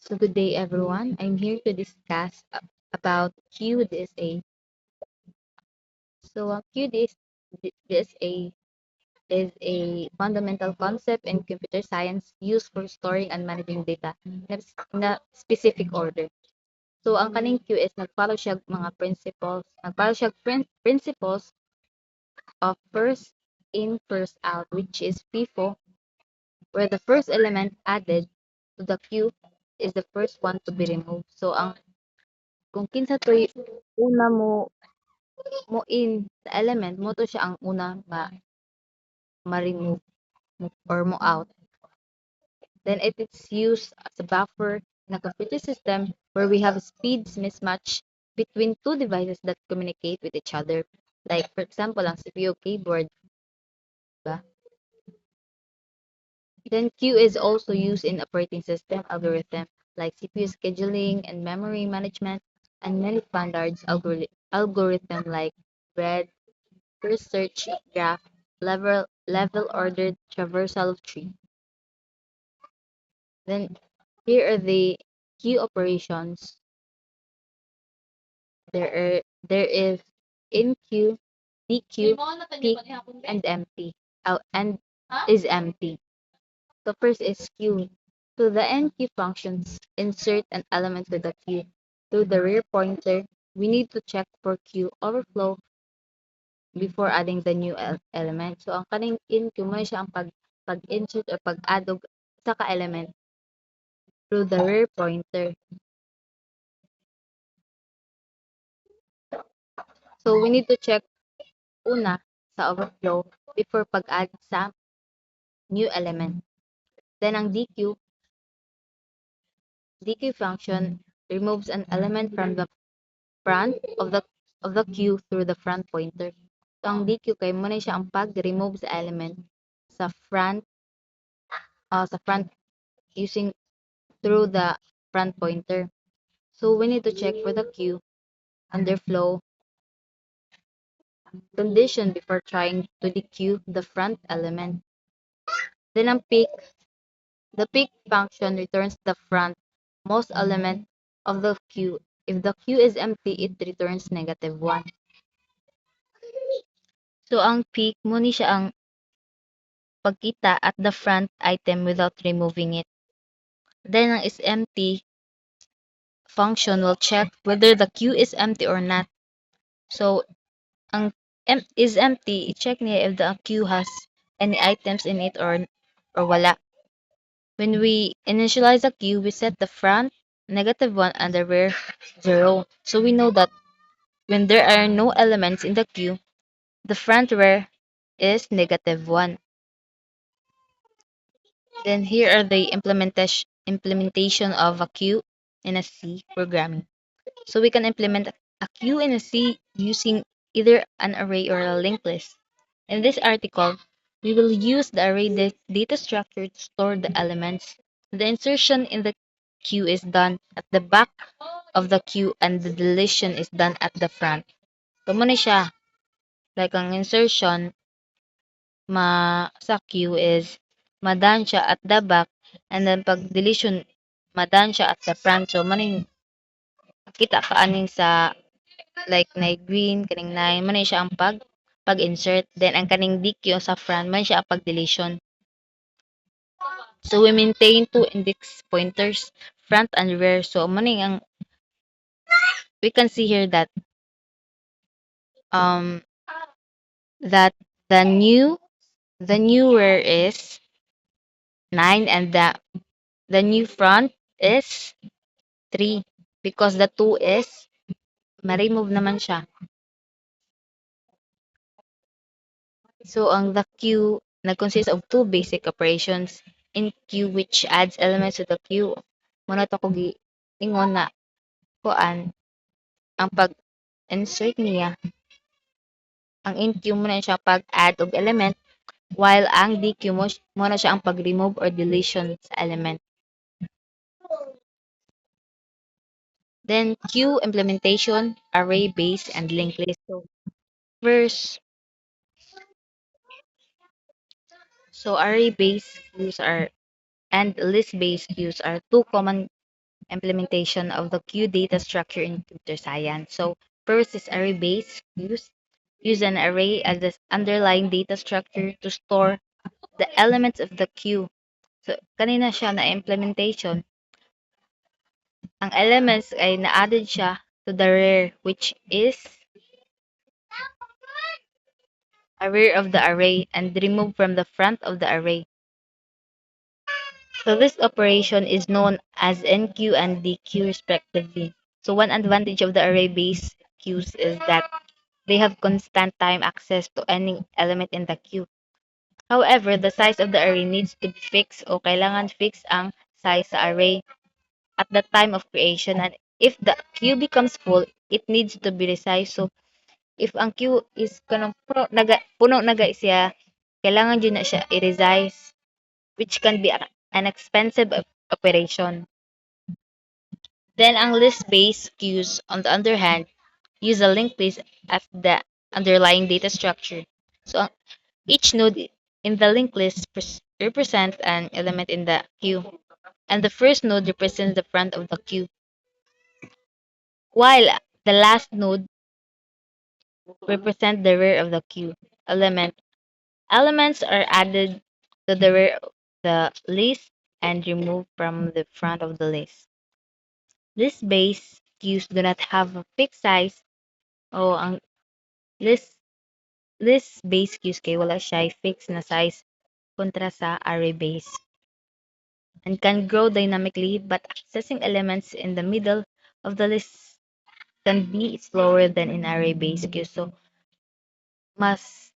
So good day everyone. I'm here to discuss about QDSA. So QDSA is a fundamental concept in computer science used for storing and managing data na specific order. So ang kaning Q is nagfollow siya principles of first in first out, which is FIFO, where the first element added to the queue is the first one to be removed. So ang kung kinsa to'y una mo in sa element mo to siya ang una ma-remove or mo out. Then it is used as a buffer in a computer system where we have speeds mismatch between two devices that communicate with each other. Like for example, ang CPU keyboard, ba? Then Q is also used in operating system algorithm like CPU scheduling and memory management and many standards algorithm like RED, first search graph, level ordered traversal of tree. Then here are the queue operations. There is in queue, DQ, peak, and empty. And is empty. The first is queue. So the enqueue functions insert an element to the queue. Through the rear pointer, we need to check for queue overflow before adding the new element. So ang kaning enqueue mo siya ang pag-insert or pag-add og sa ka-element through the rear pointer. So we need to check una sa overflow before pag-add sa new element. Then ang DQ function removes an element from the front of the queue through the front pointer. So ang DQ kay mo na siya ang pag-remove sa element sa front using through the front pointer. So we need to check for the queue underflow condition before trying to dequeue the front element. Then ang peak, the peak function returns the front most element of the queue. If the queue is empty, it returns -1. So ang peak mo ni siya ang pagkita at the front item without removing it. Then ang is empty function will check whether the queue is empty or not. So ang is empty, i-check niya if the queue has any items in it or wala. When we initialize a queue, we set the front -1 and the rear 0. So we know that when there are no elements in the queue, the front rear is -1. Then here are the implementation of a queue in a C programming. So we can implement a queue in a C using either an array or a linked list. In this article, we will use the array data structure to store the elements. The insertion in the queue is done at the back of the queue and the deletion is done at the front. So muna siya. Like ang insertion sa queue is madan siya at the back and then pag deletion madan siya at the front. So maning kita ka aning sa like na green kaning na man siya ang pag-insert, then ang kaning DQ sa front man siya ang pag-deletion. So we maintain two index pointers, front and rear. So maning ang we can see here that um that the new rear is 9 and the new front is 3 because the 2 is ma-remove naman siya. So ang the queue nag-consist of two basic operations in queue which adds elements to the queue. Muna to ko ingon na kuan ang pag-insert niya. Ang in queue mo na siya pag-add og element while ang DQ mo na siya ang pag-remove or deletion sa element. Then queue implementation, array based and linked list. So first, so array based queues are and list based queues are two common implementation of the queue data structure in computer science. So first is array-based queues. Use an array as the underlying data structure to store the elements of the queue. So kanina siya na implementation. Ang elements ay na-added siya to the rear, which is a rear of the array, and removed from the front of the array. So this operation is known as NQ and DQ respectively. So one advantage of the array-based queues is that they have constant time access to any element in the queue. However, the size of the array needs to be fixed o kailangan fix ang size sa array at the time of creation, and if the queue becomes full, it needs to be resized. So if ang queue is kanang puno naga siya, kailangan yun na siya i-resize, which can be an expensive operation. Then ang list-based queues, on the other hand, use a linked list as the underlying data structure. So each node in the linked list represents an element in the queue, and the first node represents the front of the queue, while the last node represents the rear of the queue element. Elements are added to the rear of the list and removed from the front of the list. List-based queues do not have a fixed size o ang list list-based queues kay wala siya fixed na size kontra sa array-based and can grow dynamically, but accessing elements in the middle of the list can be slower than in array-based queues. So mas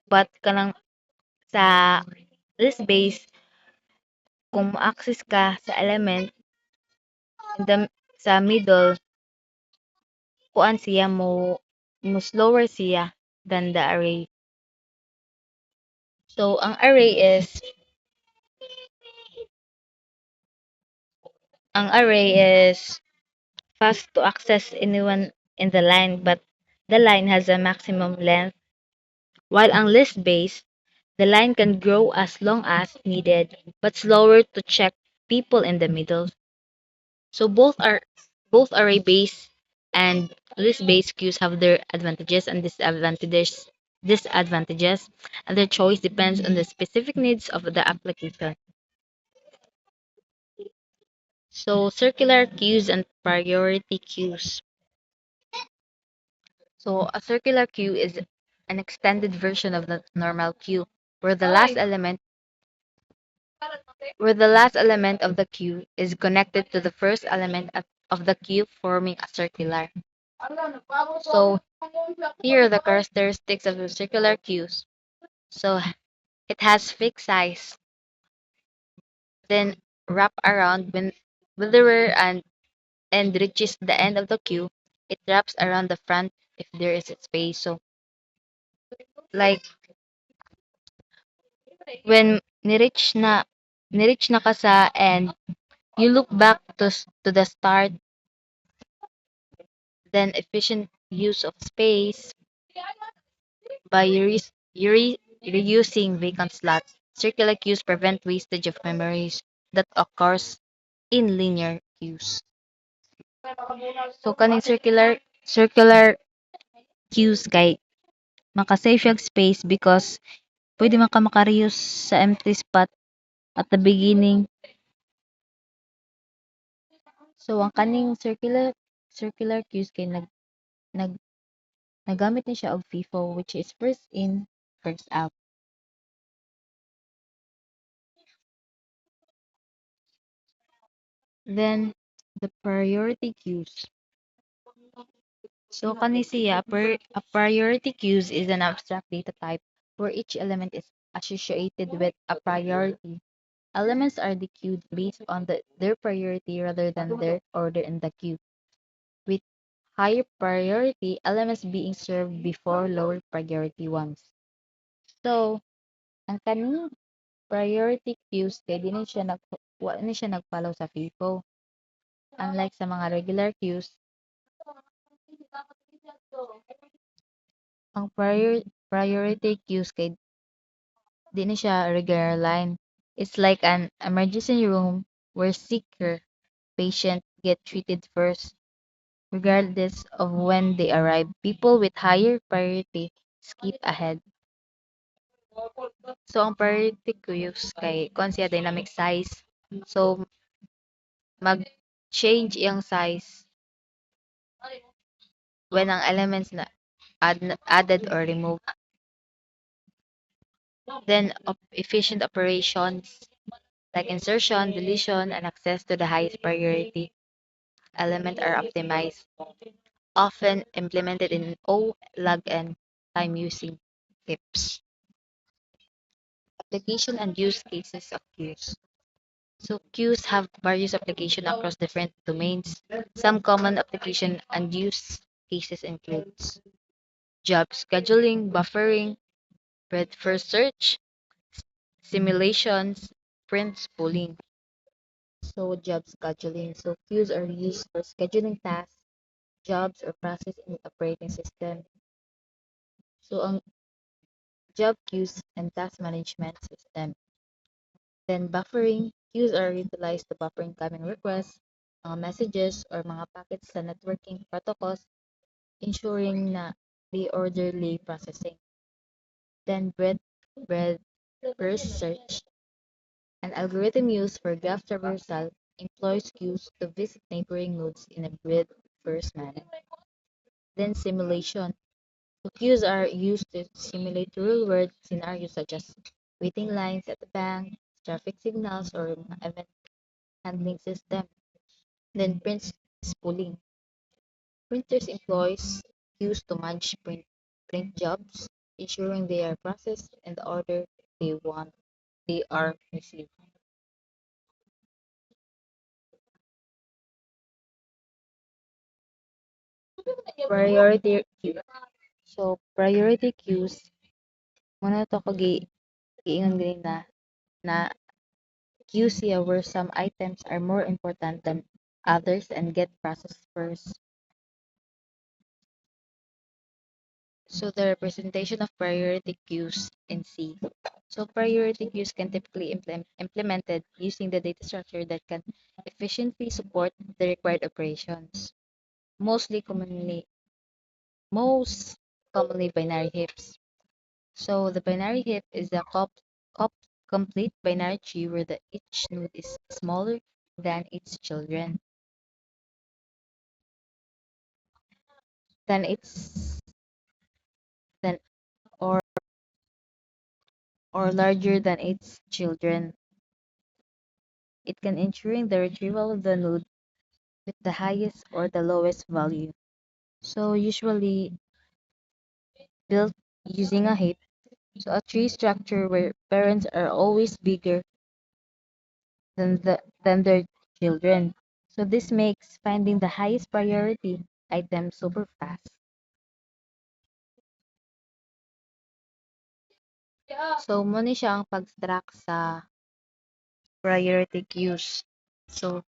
but kanang sa list-based kung mo-access ka sa element in the sa middle, kuan siya mo slower siya than the array. So ang array is fast to access anyone in the line, but the line has a maximum length, while ang list based, the line can grow as long as needed, but slower to check people in the middle. So both array based and list based queues have their advantages and disadvantages, and their choice depends on the specific needs of the application. So circular queues and priority queues. So a circular queue is an extended version of the normal queue, where the last element where the last element of the queue is connected to the first element of the queue, forming a circular. So here are the characteristics of the circular queues. So it has fixed size, then wrap around when the rear and reaches the end of the queue, it wraps around the front if there is a space. So like when ni-reach na ka sa end, you look back to the start, then efficient use of space by reusing vacant slots. Circular queues prevent wastage of memories that occurs in linear queues. So kaning circular queues kay makasave siya og space because pwede man ka maka-reuse sa empty spot at the beginning. So ang kaning circular queues kay nag nagamit ni siya og FIFO, which is first in, first out. Then the priority queues. So kani siya a priority queues is an abstract data type where each element is associated with a priority. Elements are dequeued based on their priority rather than their order in the queue, with higher priority elements being served before lower priority ones. So, ang kaning priority queues kay di na siya wa na siya nag-follow sa FIFO. Unlike sa mga regular queues, ang priority queues kay di na siya regular line. It's like an emergency room where seeker patients get treated first, regardless of when they arrive. People with higher priority skip ahead. So, ang priority queues kay kon siya dynamic size. So, mag-change iyang size when ang elements na added or removed. Then, efficient operations like insertion, deletion, and access to the highest priority element are optimized, often implemented in O, log, and time using hips. Application and use cases of queues. So queues have various applications across different domains. Some common application and use cases includes job scheduling, buffering, breadth first search, simulations, print spooling. So job scheduling. So queues are used for scheduling tasks, jobs, or process in the operating system. So ang job queues and task management system. Then buffering, queues are utilized to buffer incoming requests, mga messages, or mga packets sa networking protocols, ensuring na the orderly processing. Then breadth first search, an algorithm used for graph traversal, employs queues to visit neighboring nodes in a breadth first manner. Then simulation. So queues are used to simulate real-world scenarios such as waiting lines at the bank, traffic signals, or event handling system. Then print spooling. Printers employs queues to manage print jobs, ensuring they are processed in the order they want they are received. Priority queue. So priority queues, muna to ko giingon gani na queues siya where some items are more important than others and get processed first. So the representation of priority queues in C. So priority queues can typically implemented using the data structure that can efficiently support the required operations. Mostly commonly, most commonly binary heaps. So the binary heap is a cop complete binary tree where each node is smaller than its children. Than its than or or larger than its children. It can ensuring the retrieval of the node with the highest or the lowest value. So usually built using a heap. So a tree structure where parents are always bigger than their children. So this makes finding the highest priority item super fast. So muna siya ang pag-track sa priority queues. So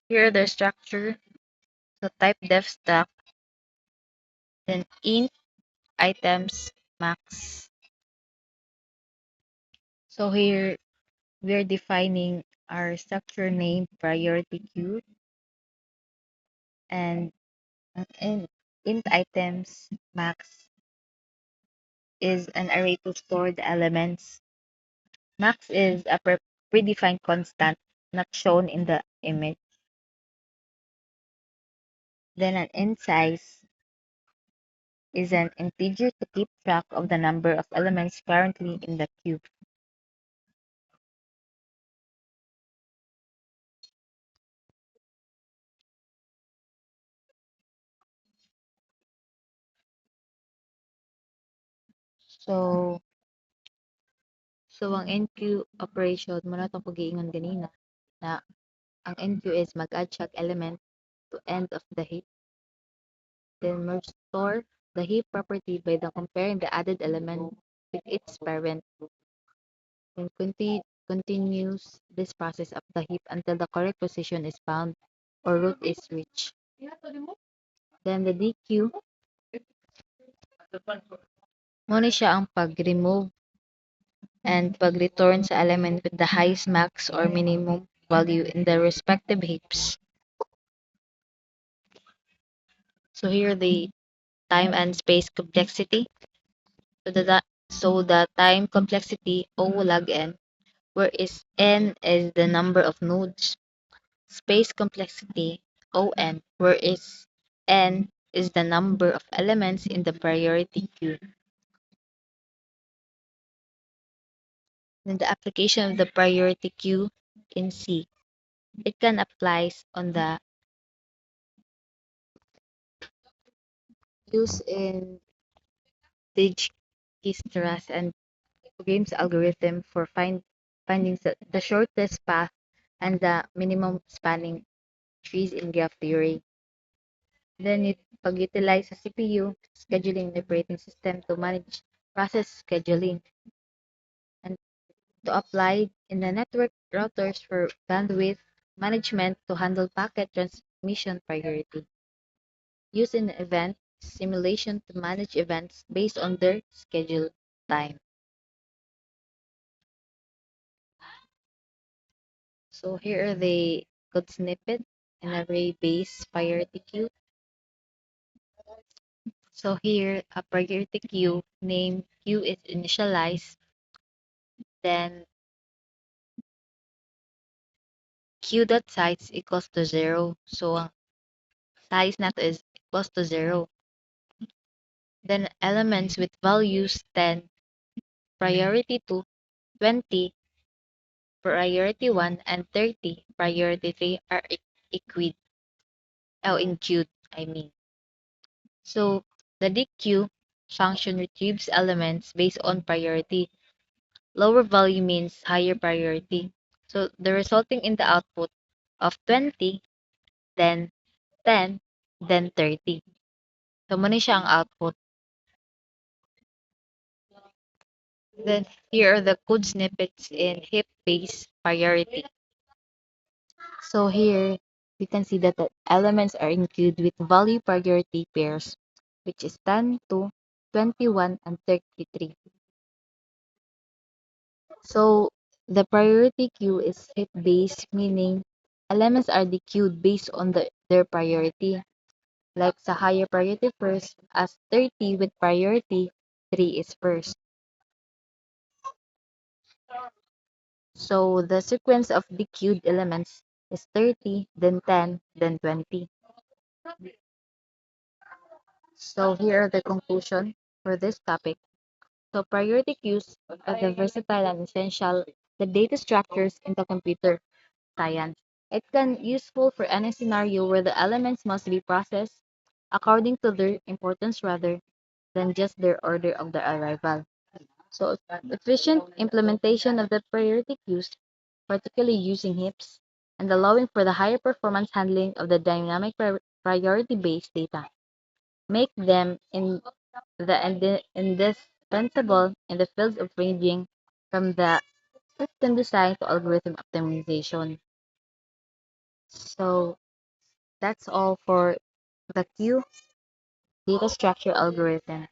here the structure. So type def stack, then int items max. So here we're defining our structure name priority queue and in int items max is an array to store the elements. Max is a predefined constant not shown in the image. Then an int size is an integer to keep track of the number of elements currently in the queue. So, ang enqueue operation, muna itong pag-iingon ganina, na ang enqueue is mag-add siya element to end of the heap, then merge store the heap property by the comparing the added element with its parent, then continues this process of the heap until the correct position is found or root is reached. Then the dequeue, muna siya ang pag-remove and pag-return sa element with the highest max or minimum value in the respective heaps. So here the time and space complexity. So the time complexity O log n, where is n is the number of nodes. Space complexity On, where is n is the number of elements in the priority queue. Then the application of the priority queue in C. It can apply on the use in Dijkstra's and Grimm's algorithm for finding the shortest path and the minimum spanning trees in graph theory. Then it pag-utilize sa CPU, scheduling the operating system to manage process scheduling and to apply in the network routers for bandwidth management to handle packet transmission priority. Use in event simulation to manage events based on their scheduled time. So here are the code snippet in array-based priority queue. So here, a priority queue name queue is initialized, then queue.size equals to 0. So ang size nato is equals to 0. Then elements with values 10, priority 2, 20, priority 1, and 30, priority 3 are equid, include, I mean. So the dequeue function retrieves elements based on priority. Lower value means higher priority. So the resulting in the output of 20, then 10, then 30. So muna siya ang output. Then here are the code snippets in heap-based priority. So here we can see that the elements are included with value priority pairs, which is 10 to 21 and 33. So the priority queue is heap-based, meaning elements are dequeued based on their priority. Like sa higher priority first, as 30 with priority 3 is first. So the sequence of dequeued elements is 30, then 10, then 20. So here are the conclusion for this topic. So priority queues are the versatile and essential the data structures in the computer science. It can useful for any scenario where the elements must be processed according to their importance rather than just their order of their arrival. So efficient implementation of the priority queues, particularly using heaps, and allowing for the higher performance handling of the dynamic priority-based data, make them indispensable in the fields of ranging from the system design to algorithm optimization. So that's all for the queue data structure algorithm.